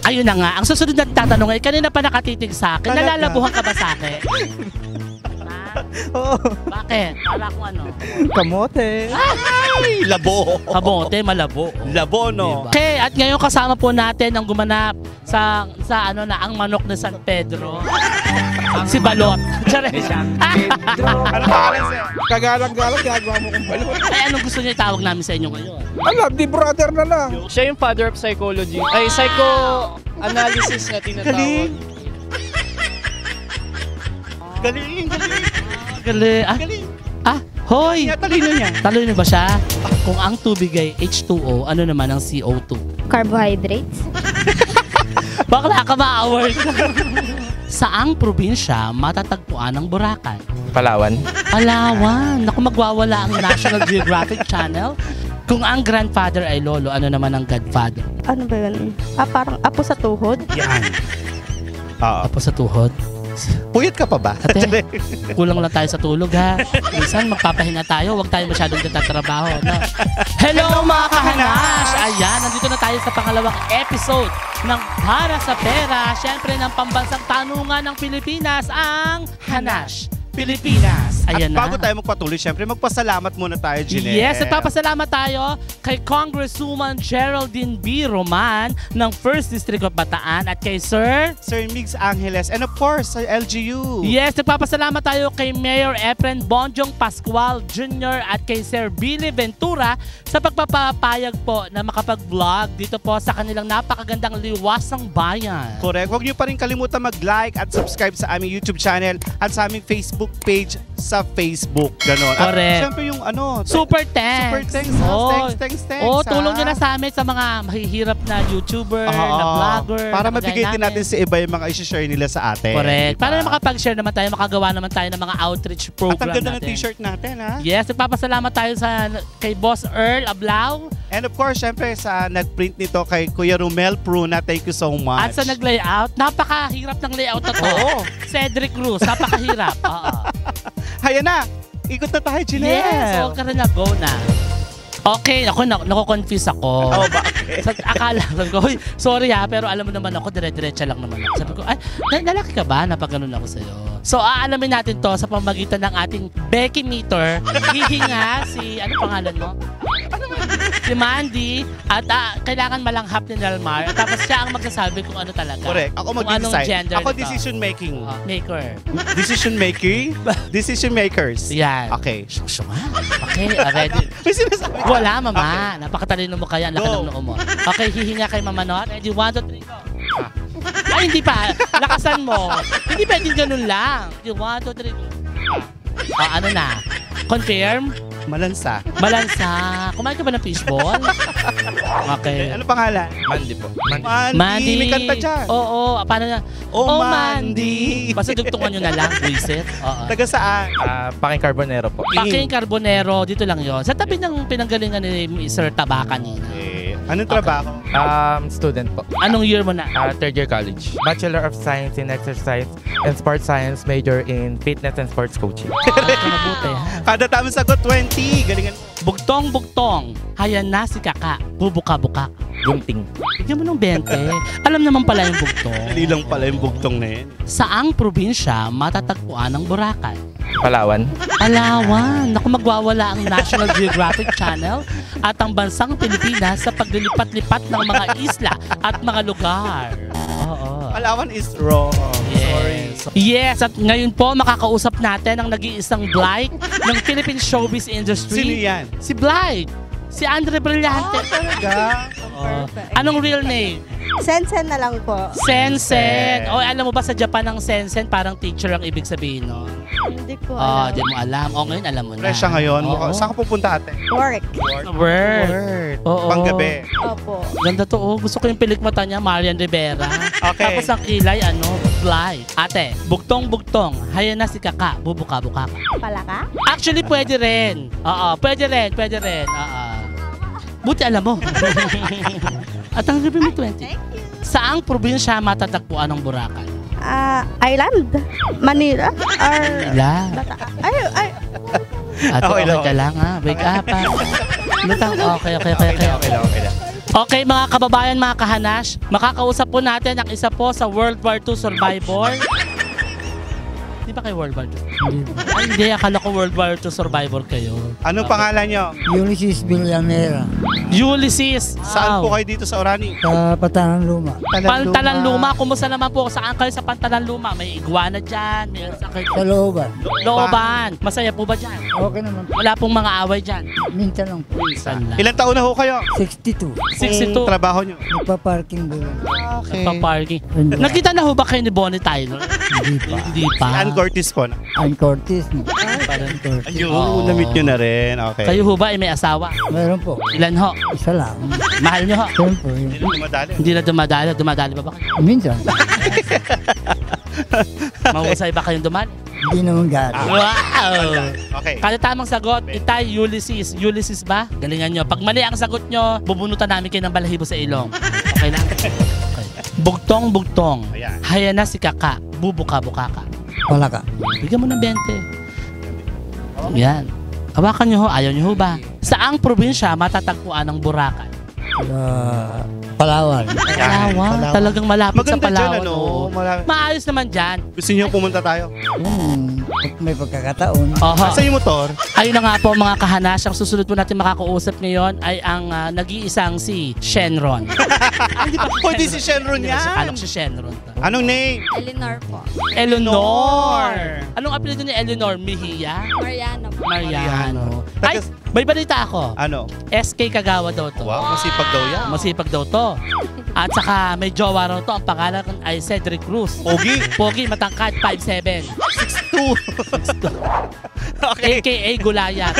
Ayun na nga, ang susunod na tatanong ay kanina pa nakatitig sa akin. Nalalabuhan ka ba sa akin? Oo. Bakit? Para kung ano? Kamote. Ay, labo. Kamote, malabo. Labo, no? Diba? Okay, at ngayon kasama po natin ang gumanap sa ano na ang manok na San Pedro. Si Balot. Ano pangalan sa'yo? Kagalang-galang, gagawa mo kong balot. Ay, anong gusto niyo itawag namin sa inyo ngayon? Alam, di brother na lang. Siya yung father of psychology. Ay, psychoanalysis na tinatawag. Galing. Galing, galing. Galing. Ah, Galing. hoy! Talino niya. Talino ba siya? Kung ang tubig ay H2O, ano naman ang CO2? Carbohydrates. Bakla ka ma-award? Saang probinsya matatagpuan ang Boracay? Palawan. Palawan. Naku, magwawala ang National Geographic Channel. Kung ang grandfather ay lolo, ano naman ang godfather? Ano ba yun? Parang apo sa tuhod. Yan. Oo. Apo sa tuhod. Puyat ka pa ba? Ate, kulang lang tayo sa tulog ha. Minsan magpapahinga tayo, huwag tayo masyadong nagtatrabaho. No? Hello mga kahanash! Ayan, nandito na tayo sa pangalawang episode ng Para sa Pera. Siyempre ng pambansang tanungan ng Pilipinas, ang Hanash Pilipinas. Ayan At bago na. tayo magpatuloy, syempre magpasalamat muna tayo, Jeanette. Yes, nagpapasalamat tayo kay Congresswoman Geraldine B. Roman ng 1st District of Bataan at kay Sir Migs Angeles, and of course, sa LGU. Yes, nagpapasalamat tayo kay Mayor Efren Bonjong Pascual Jr. at kay Sir Billy Ventura sa pagpapapayag po na makapag-vlog dito po sa kanilang napakagandang liwasang bayan. Correct. Huwag niyo pa rin kalimutan mag-like at subscribe sa aming YouTube channel at sa aming Facebook page sa Facebook. Ganon. Correct. At syempre yung ano, Super thanks! super thanks. Thanks. Oh, tulong nyo na sa amin sa mga mahihirap na YouTuber, na vlogger. Para na mabigay din natin sa iba yung mga i-share nila sa atin. Correct. Diba? Para na makapag-share naman tayo, makagawa naman tayo ng mga outreach program At ang ganda natin. ng t-shirt natin, ha? Yes, nagpapasalamat tayo kay Boss Earl Ablao. And of course, syempre sa nag-print nito kay Kuya Romel Pruna, thank you so much. At sa nag-layout, napakahirap ng layout na to. Oo. Cedric Cruz, napakahirap. Oo. Hayan na! Ikot na tayo, Jeanette! Yes, so ka na, go na. Okay, ako, nako-confuse ako. Oh, bakit? Akala ko, sorry ha, pero alam mo naman ako, dire-diretsa lang naman ako. Sabi ko, ay, lalaki ka ba? Napag-ganun ako sa'yo. So, aalamin natin to sa pamagitan ng ating Becky Meter. Hihinga si, ano pangalan mo? Si Mandy. At kailangan malanghap ni Nelmar. At tapos siya ang magsasabi kung ano talaga. Correct. Ako Kung anong mag-decide. gender Ako nito. decision making. Maker. Decision making? Decision makers. Yan. Okay. Suma. Okay, ready. May sinasabi ka? Wala, mama. Napakatalino mo kaya. Laki ng noo mo. Okay, hihinga kay Mama Not. Ready? 1, 2, 3, go. Ay, hindi pa. Lakasan mo. Hindi pwedeng ganun lang. 1, 2, 3, go. Ano na? Confirm? Malansa. Malansa. Kumain ka ba ng fishball? Okay. Ano pangalan? Mandy po. Mandy. May kanta dyan. Oo. Paano na? Oh, Mandy. Basta dugtungan nyo na lang. Visit. Oo. Taga saan? Paking Carbonero po. Paking Carbonero. Dito lang yon. Sa tabi ng pinanggalingan ni Sir Taba kanina. Anong trabaho? Student po. Anong year mo na? Third year college. Bachelor of Science in Exercise and Sports Science, major in Fitness and Sports Coaching. Mabuti ha. Kada tamang sagot, 20. Galingan mo. Bugtong-bugtong. Hayan na si Kaka. Bubuka-buka. Gunting. Bigyan mo ng 20. Alam naman pala yung bugtong. Dali lang pala yung bugtong na yun. Saang probinsya matatagpuan ang Boracay? Palawan. Palawan. Naku, magwawala ang National Geographic Channel at ang bansang Pilipinas sa paglilipat-lipat ng mga isla at mga lugar. Oo. Palawan is wrong. Sorry. Yes, at ngayon po makakausap natin ang nag-iisang blight ng Philippine showbiz industry. Sino yan? Si Blight. Si Andre Brillante. Talaga? Anong real name? Sensen na lang po. Sensen. O, alam mo ba sa Japan ang Sensen parang teacher ang ibig sabihin no? Hindi ko Oh, alam. di mo alam. O, ngayon alam mo na. Fresh siya ngayon. Oo. Saan ka pupunta ate? Work. Word. Oo. Panggabi. Opo. Ganda to. Oh. Gusto ko yung pilikmata niya, Marian Rivera. Okay. Tapos ang kilay, fly. Ate, bugtong-bugtong. Hayan na si Kaka. Bubuka-buka ka. Palaka? Actually, pwede rin. Oo, pwede rin. Oo. Buti alam mo. At ang review mo 20. Saang probinsya matatagpuan ng Boracay? Island? Manila? Or... Ila. Ay. Ate, Okay okay lang. ka lang ha. Wake up ha. Lutang, okay. Okay lang. Okay, mga kababayan, mga kahanash, makakausap po natin ang isa po sa World War II survivor. Di ba kayo World War II? Ay, hindi. Akala ko World War II survivor kayo. Anong pangalan nyo? Ulysses Villamera, Ulysses. Saan po Wow. kayo dito sa Orani? sa Patanan Luma. Pantalan Luma. Kumusta naman po? Saan kayo sa Pantalan Luma? May iguana dyan. May sakit. Sa looban. Looban. Masaya po ba dyan? Okay naman po. Wala pong mga away dyan. Minsan lang po. Minsan lang. Ilang taon na ho kayo? 62. 62. Kung trabaho nyo? Nagpa-parking doon. Nagpa-parking. Hindi. Nakita na ho ba kayo ni Bonnie Tyler? Hindi pa. Hindi pa. Ann Curtis po na. Ann Curtis. Parang- Curtis. Ayun, Oo. na-meet nyo na rin. Okay. Kayo ho ba ay may asawa? Meron po. Ilan ho? Isa lang. Mahal nyo ho? Siyempre. Hindi na dumadali. Hindi na dumadali. Dumadali ba ba kayo? Minsan. Mahusay ba kayong dumali? Hindi naman gano'n. Wow! Okay. Kada tamang sagot, Itay, Ulysses. Ulysses ba? Galingan nyo. Pag mali ang sagot nyo, bubunutan namin kayo ng balahibo sa ilong. Okay lang? Okay. Bugtong. Ayan. Haya na si Kaka. Bubuka-buka ka. Wala ka. Bigyan mo ng 20. Yan. Hawakan nyo ho. Ayaw nyo ho ba? Saang probinsya matatagpuan ng Boracay? Sa Palawan. Palawan. Talagang malapit sa Maganda dyan, Palawan. ano? Oo. Maayos naman dyan. Gusto nyo pumunta tayo? Pag may pagkakataon. Oho. Asa yung motor? Ayun na nga po mga kahanas, ang susunod po natin makakausap ngayon ay ang nag-iisang si Shenron. Hindi pa Pwede si Shenron Hindi na siya- yan. Anak si Shenron. Anong name? Eleanor po. Eleanor! Anong apelido ni Eleanor? Mejia? Mariana po. Mariano. Ay, may balita ako. Ano? SK Kagawa daw to. Wow, masipag daw yan. Masipag daw to. At saka may jowa raw to. Ang pangalan ay Cedric Cruz. Pogi. Pogi, matangkad, 5'7". 6'2". Okay. AKA Gulayat.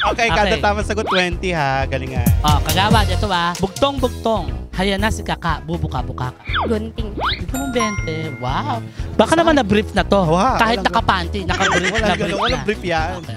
Okay, kada Okay. tama sagot 20 ha. Galingan. Oh, Kagawa, ito Bugtong-bugtong. Haya na si Kaka, bubuka-buka ka. Gunting. Ito mong 20. Wow. Baka naman na-brief na to. Wow, Kahit walang naka-panty, naka-brief, Walang na-brief gano'n, walang na. brief yan. Okay.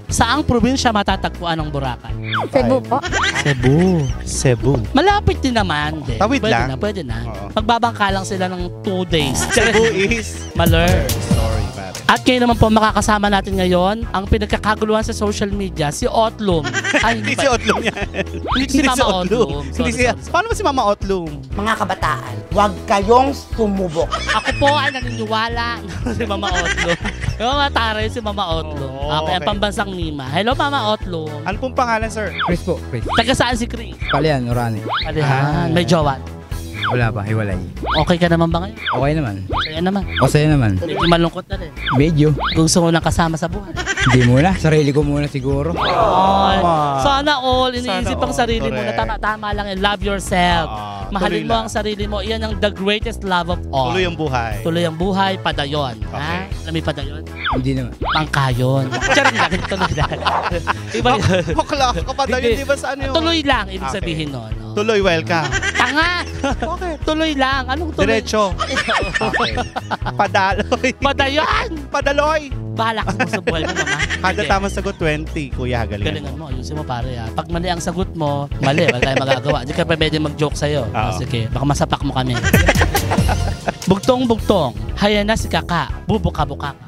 Saang probinsya matatagpuan ng Boracay? Cebu po. Cebu. Cebu. Malapit din naman. Din. Tawid pwede lang. Na, pwede na. Oo. Magbabangka lang sila ng 2 days. Cebu is... Maler. Sorry, pare. At kayo naman po makakasama natin ngayon, ang pinagkakaguluhan sa social media, si Otlum. Ay, Hindi pa- si Otlum yan. Hindi si Mama Otlum. Hindi si... Paano ba si Mama Otlum? Mga kabataan, huwag kayong sumubok. Ako po ay naniniwala na si Mama Otlum. Yung mga taray si Mama Otlum. Oo, Okay, ang okay. pambansang Nima. Hello, Mama Otlum. Ano pong pangalan, sir? Chris po. Chris. Taga saan si Chris? Palian, Orani. Alihan. May jowa. Wala pa, hiwalay. Okay ka naman ba ngayon? Okay naman. Saya naman. O sa'yo naman. Medyo malungkot na rin. Medyo. Gusto mo lang kasama sa buhay. Hindi muna. Sarili ko muna siguro. Ay, sana all. Iniisip Sana ang all, sarili mo na correct. tama lang. Love yourself. Mahalin tuloy mo lang. ang sarili mo. Iyan ang the greatest love of all. Tuloy ang buhay. Tuloy ang buhay, padayon. Okay. Ha? Alam mo yung padayon? Hindi naman. Pangkayon. Charot lang, tuloy lang. Iba yun. Bakla ka pa daw Hindi. yun, di ba sa ano yun? Tuloy lang, ibig Okay. sabihin nun. Oh. Tuloy, welcome. Tanga! Tuloy lang. Anong tuloy? Diretso. Okay. Padaloy. Padayon! Padaloy. Bahala ka sa buhay mo, mama. Kada Hindi. tamang sagot 20, kuya, galingan. Galingan mo, ayusin mo pare ha. Pag mali ang sagot mo, mali, wala tayong magagawa. Hindi ka pa pwede mag-joke sa'yo. Oo. Sige, baka masapak mo kami. Bugtong-bugtong, haya na si Kaka, bubuka-buka ka.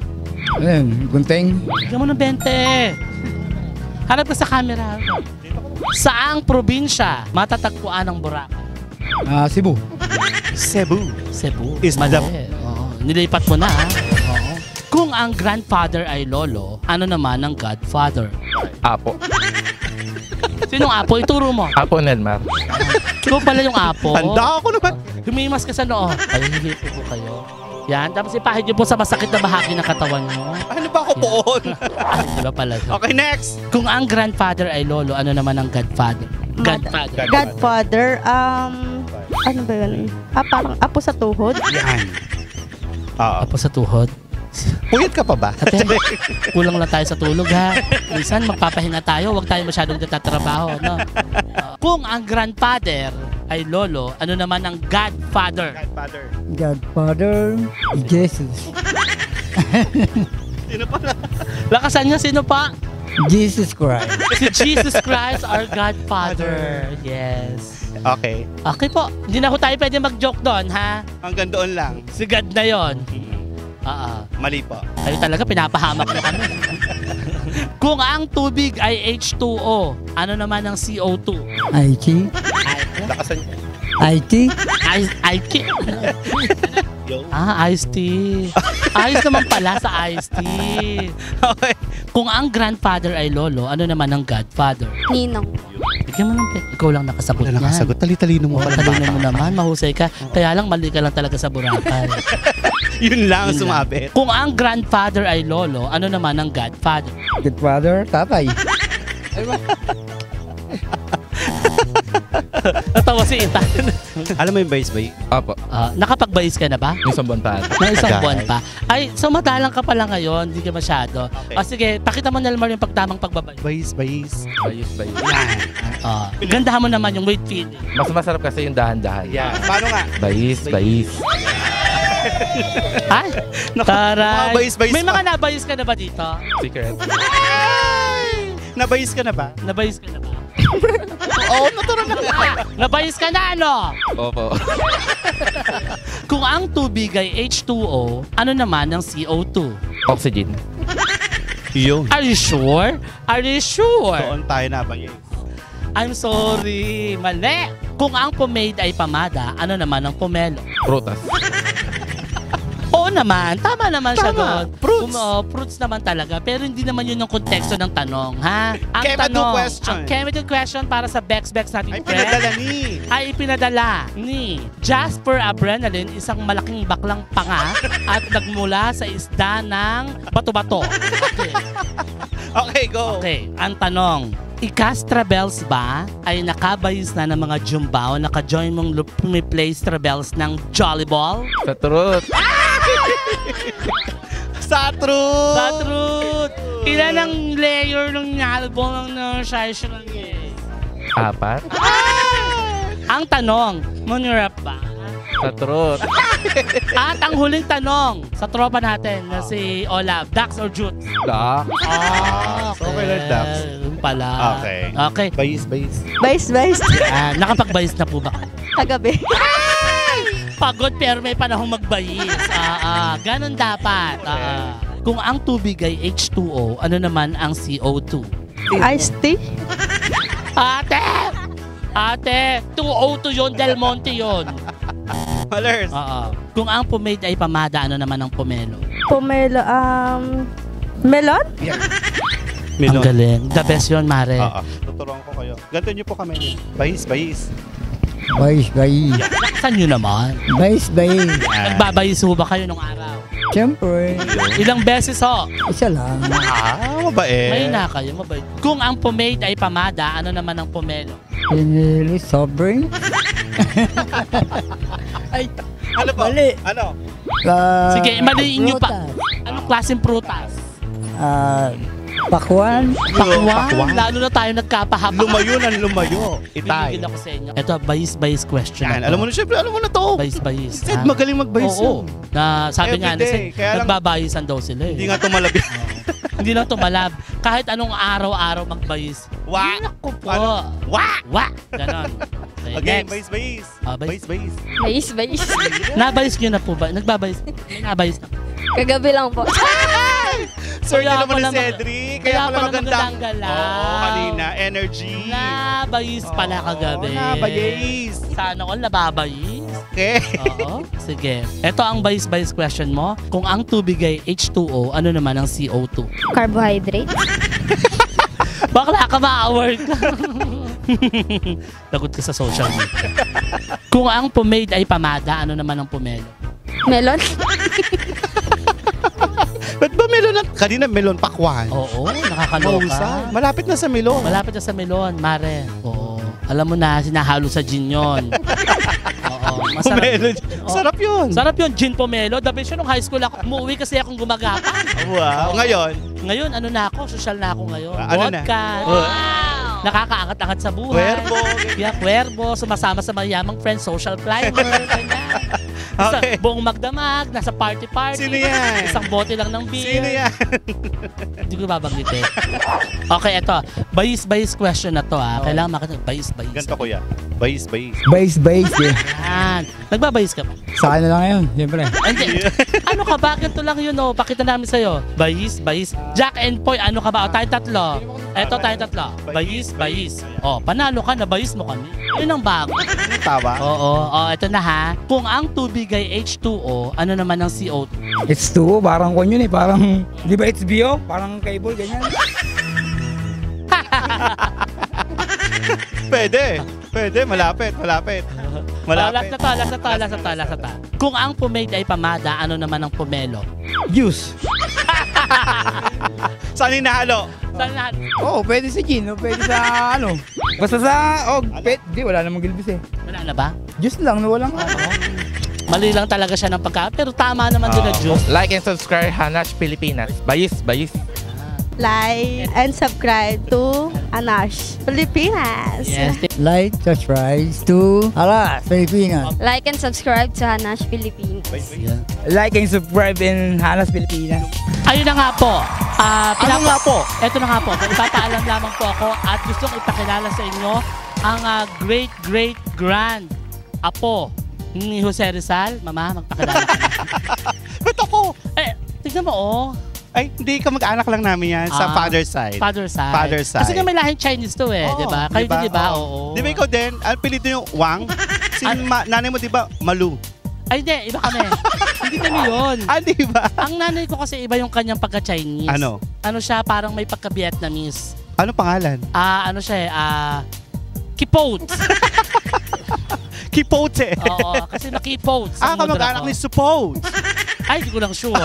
Ayun, gunting. Bigyan mo ng 20. Harap ka sa camera. Saang probinsya matatagpuan ng Boracay? Cebu. Cebu. Cebu. Is Mali. the- Oo. Nilipat mo na ha. Oo. Kung ang grandfather ay lolo, ano naman ang godfather? Apo. Sinong apo? Ituro mo. Apo Nelmar. Ikaw pala yung apo. Handa ako naman. Humimas ka sa noo. Ay, hindi po kayo. Yan. Tapos ipahid niyo po sa masakit na bahagi ng katawan niyo. Ano ba ako poon? Ay, di ba pala? Okay, next. Kung ang grandfather ay lolo, ano naman ang godfather? Godfather. Godfather, ano ba yun? Parang apo sa tuhod. Yan. Oo. Apo sa tuhod. Puyat ka pa ba? Ate, kulang lang tayo sa tulog ha. Minsan magpapahinga tayo, huwag tayo masyadong nagtatrabaho. No? Kung ang grandfather ay lolo, ano naman ang godfather? Godfather. Godfather. Jesus. Sino pa na? Lakasan niyo, sino pa? Jesus Christ. Si Jesus Christ, our godfather. Yes. Okay. Okay po, hindi na ho tayo pwede mag-joke doon, ha? Hanggang doon lang. Si God na yon. Mali po. Kayo talaga, pinapahamak na kami. Kung ang tubig ay H2O, ano naman ang CO2? IT. IT. IT. Iced tea. Ayos naman pala sa iced tea. Okay. Kung ang grandfather ay lolo, ano naman ang godfather? Ninong. Bigyan mo ng ikaw lang nakasagot Wala niyan. nakasagot. Tali-talino mo pala. Talino mo naman, mahusay ka. Kaya lang mali ka lang talaga sa Boracay. Yun lang ang Yun lang. sumabit. Kung ang grandfather ay lolo, ano naman ang godfather? Good father, tatay. Natawa si Ita. Alam mo yung bayis bay? Opo. Nakapag-bayis ka na ba? Isang buwan pa. Na isang Tagal. buwan pa. Ay, so madalang ka pala ngayon, hindi ka masyado. Okay. O sige, pakita mo na naman yung pagtamang pagbabay. Bayis. Bayis. Gandahan mo naman yung weight feeling. Mas masarap kasi yung dahan-dahan. Yan. Paano nga? Bayis. Ay, taray. mga bayis-bayis May pa. mga nabayis ka na ba dito? Secret. Nabayis ka na ba? Nabayis ka na ba? Oo, natural na. Nabayis ka na ano? Opo. Kung ang tubig ay H2O, ano naman ang CO2? Oxygen. Yun. Are you sure? Are you sure? Doon tayo na bayis. I'm sorry. Mali. Kung ang pomade ay pamada, ano naman ang pomelo? Prutas. Oo naman. Tama naman siya Tama. doon. Fruits. Fruits naman talaga. Pero hindi naman yun yung konteksto ng tanong, ha? Ang Chemical question. Ang chemical question para sa Bex natin, Ay, friend, pinadala ni. ay ipinadala ni Jasper Adrenaline, isang malaking baklang panga at nagmula sa isda ng bato-bato. Okay. Okay, go. Okay, ang tanong, Ikastra Bells ba ay nakabayis na ng mga Jumbao naka-join mong pumiplay Strabels ng Jolliball? Sa truth. Sa truth. Sa truth! Ilan ang layer ng album ng size lang eh? 4. Ang tanong, manurap ba? Sa truth. At ang huling tanong sa tropa natin na si Olaf, Dax or Jutes? Da. Okay lang, Dax. Yun pala. Okay. Okay. Bayis. Bayis. Nakapag-bayis na po ba kayo? Kagabi. Pagod pero may panahong magbayis. Ganon dapat. Kung ang tubig ay H2O, ano naman ang CO2? Iced tea. Ate, 202 yun, Del Monte yun. Malers. Kung ang pomade ay pamada, ano naman ang pomelo? Pomelo, melon? Ang galing. The best yun, Mare. Tuturuan ko kayo. Ganto niyo po kami. Bayis. Bayis. Laksan nyo naman. Bayis. Nagbabayis ho ba kayo nung araw? Siyempre, Ilang beses ho? isa lang. Mabait. May na kayo, mabait. Kung ang pomade ay pamada, ano naman ang pomelo? Pinili, sobrang. Ano po? Mali. Ano? Sige, maliin nyo pa. Anong klaseng prutas? Pakwan. Pakwan. Lalo na tayo nagkapahaba. Lumayo ng lumayo. Itay. Pinigil ako sa inyo. Ito, bayis question. Yan. na to. Alam mo na, syempre, alam mo na to. Bayis. Sid, ha? magaling magbayis Oo. yun. Na sabi nga, Everyday. Kaya lang- nagbabayisan daw sila eh. Hindi nga tumalabi. Hindi lang tumalab. Kahit anong araw-araw magbayis. Wa. Naku po. Ano? Wa. Ganon. Okay, next. bayis. Bayis. Bayis. Bayis. Nabayis nyo na po ba? Nagbabayis? May nabayis na. Kagabi lang po. Sir, Kaya naman pala ni Cedric. Kaya pala magandang galaw. Oo, kanina. Energy. Nabayis pala kagabi. Nabayis. Sana all nababayis. Okay. Oo. Sige. Ito ang bayis-bayis question mo. Kung ang tubig ay H2O, ano naman ang CO2? Carbohydrate. Bakla ka ma-award ka. Lagot ka sa social media. Kung ang pomade ay pamada, ano naman ang pomelo? Melon. Ba't ba melon? Kanina melon pakwan. Oo, nakakaloka. Malapit na sa melon. Malapit na sa melon, Mare. Oo. Alam mo na, sinahalo sa gin yun. Oo. Masarap. Melon. Sarap yun. Sarap yun, gin pomelo. The best yun nung high school ako. Umuwi kasi akong gumagapang. Wow. Ngayon, Ngayon, ano na ako? Social na ako ngayon. Ano na? Vodka. Nakakaangat-angat sa buhay. Cuervo. Kaya cuervo, sumasama sa mayamang friends, social climber. Ganyan. Okay. Buong magdamag, nasa party-party. Sino yan? Isang bote lang ng beer. Sino yan? Hindi ko babanggitin. Okay, eto. Bayis question na to Kailangan makita. Bayis. Ganto kuya. Bayis. Base eh. Yan. Nagbabayis ka ba? Sa akin na lang yun, siyempre. Hindi. Ano ka ba? Ganito lang yun Pakita namin sa'yo. Bayis. Jack and Poy, ano ka ba? Tayong tatlo. Eto tayong tatlo. Bayis. Panalo ka, nabayis mo kami. Yun ang bago. Tawa. Oo. Eto na ha. Kung ang tubig ay H2O, ano naman ang CO2? It's 2, parang kon yun eh. Parang, di ba HBO? Parang cable, ganyan. Pwede. Malapit. Last na to. Kung ang pomade ay pamada, ano naman ang pomelo? Juice. Saan hinahalo? Saan lahat? Oo, pwede sa gin, pwede sa ano. Basta sa, di, wala namang gilbis eh. Wala na ba? Juice lang, walang Mali lang talaga siya ng pagka. Pero tama naman din na juice. Like and subscribe Hanash Pilipinas. Bayis. Like and subscribe to Anash Pilipinas. Yes. Like, subscribe to Alas, Pilipinas. Like and subscribe to Hanash Philippines. Yeah. Like and subscribe in Hanas, Pilipinas. Ayun na nga po. Ano nga po? Ito na nga po. Ipapaalam lamang po ako at gustong ipakilala sa inyo ang great-great-grand apo ni Jose Rizal. Mama, magpakilala ka na. Ba't ako? Tignan mo Ay, hindi ka mag-anak lang namin yan sa father's side. Father side. Father side. Kasi nga may lahing Chinese to Oo, di ba? Kayo din, di ba? Oo. Oo. Di ba ikaw din? Ang pilito yung Wang? Nanay mo, di ba? Malu. Ay, hindi. Iba kami. Hindi kami yun. Di ba? Ang nanay ko kasi iba yung kanyang pagka-Chinese. Ano? Ano siya, parang may pagka-Vietnamese. Ano pangalan? Ano siya Kipote. Kipote. Oo, kasi na-kipote. Kamag-anak ni Suppose. Ay, hindi ko lang sure.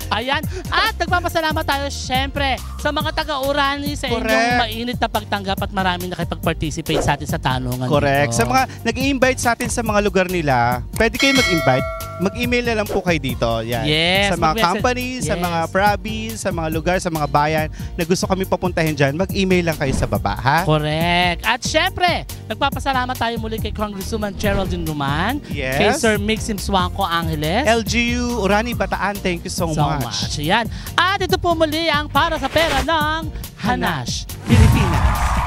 Ayan. At nagpapasalamat tayo syempre sa mga taga-Urani sa inyong Correct. mainit na pagtanggap at maraming nakipag-participate sa atin sa tanungan. Correct. dito. Sa mga nag-i-invite sa atin sa mga lugar nila, pwede kayo mag-invite. Mag-email na lang po kayo dito. Yan. Yes, Sa mga mag-message. companies, sa Yes. mga province, sa mga lugar, sa mga bayan na gusto kami papuntahin dyan, mag-email lang kayo sa baba, ha? Correct. At syempre, nagpapasalamat tayo muli kay Congresswoman Geraldine Roman, Yes. kay Sir Mixim Suangco Angeles. LGU Urani Bataan, thank you so much. Ayan. At ito po muli ang Para sa Pera ng Hanash Pilipinas.